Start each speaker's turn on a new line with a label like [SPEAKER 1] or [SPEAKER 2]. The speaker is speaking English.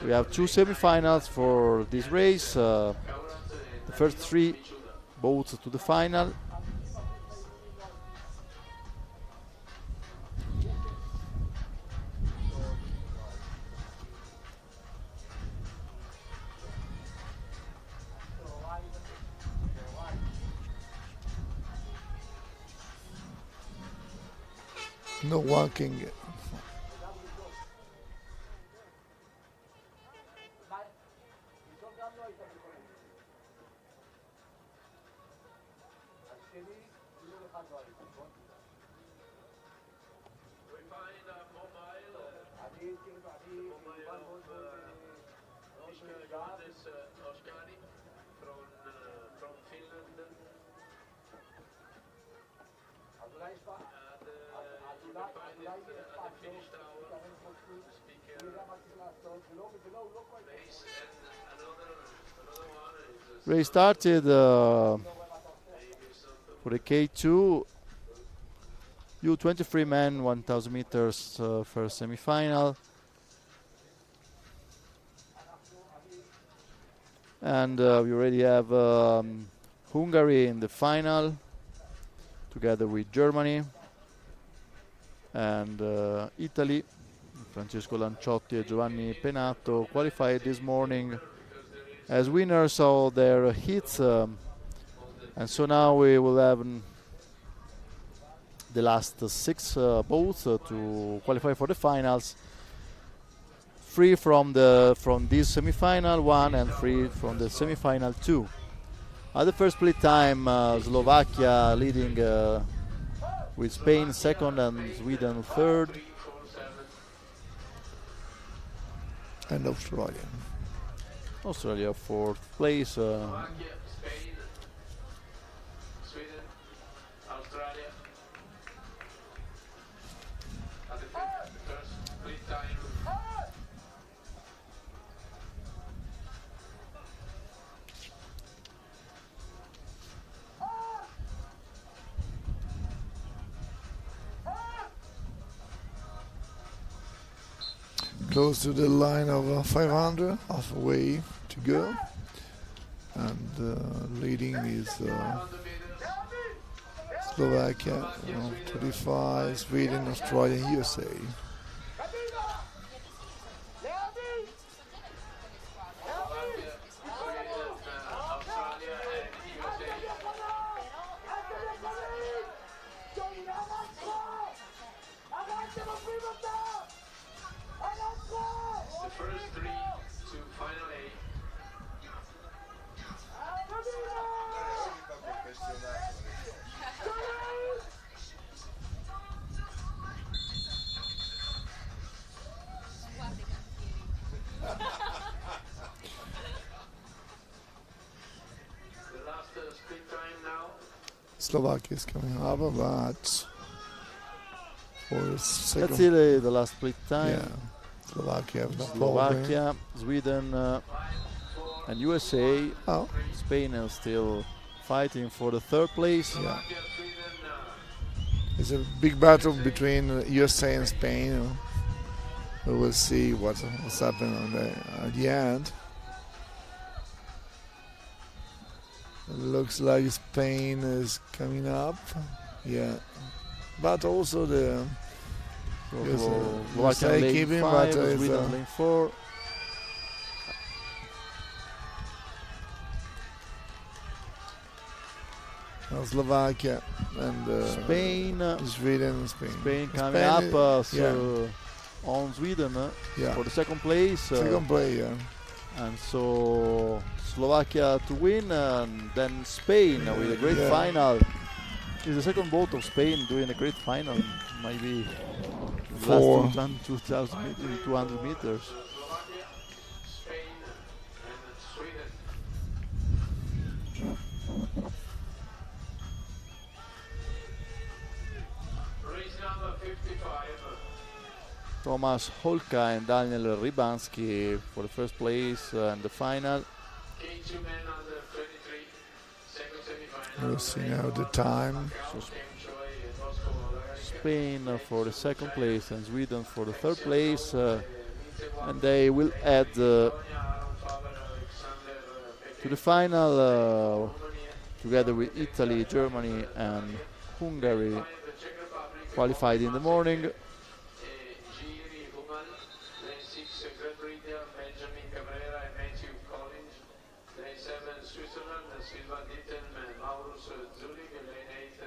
[SPEAKER 1] We have two semifinals for this race. The first three boats to the final.
[SPEAKER 2] No one can get.
[SPEAKER 1] Race started for the K2 U23 men 1000 meters first semi-final, and we already have Hungary in the final together with Germany and Italy. Francesco Lanciotti and Giovanni Penato qualified this morning as winners of their heats, and so now we will have the last six boats to qualify for the finals. 3 from this semi-final 1 and 3 from the semi-final 2. At the first split time, Slovakia leading with Spain second and Sweden third.
[SPEAKER 2] And
[SPEAKER 1] Australia fourth place.
[SPEAKER 3] Spain, Sweden, Australia. At the first split time.
[SPEAKER 2] Close to the line of 500, halfway to go, and leading is Slovakia, 25, Sweden, Australia, and USA. Slovakia is coming up, but for the second.
[SPEAKER 1] Let's see the last split time.
[SPEAKER 2] Yeah, Slovakia,
[SPEAKER 1] Slovakia, Sweden, and USA.
[SPEAKER 2] Oh.
[SPEAKER 1] Spain is still fighting for the third place.
[SPEAKER 2] Yeah. It's a big battle between USA and Spain. We will see what's happening at the end. It looks like Spain is coming up, yeah, but also the
[SPEAKER 1] Slovakia lane 5, Sweden lane 4.
[SPEAKER 2] Slovakia and
[SPEAKER 1] Spain,
[SPEAKER 2] Sweden,
[SPEAKER 1] Spain coming up on Sweden for the second place.
[SPEAKER 2] Second place, yeah.
[SPEAKER 1] And so Slovakia to win, and then Spain with a great final. It's the second boat of Spain doing a great final. Maybe last 200 meters. Thomas Holka and Daniel Rybanski for the first place and the final.
[SPEAKER 2] We'll see now the time.
[SPEAKER 1] So Spain for the second place and Sweden for the third place. and they will add to the final together with Italy, Germany and Hungary qualified in the morning.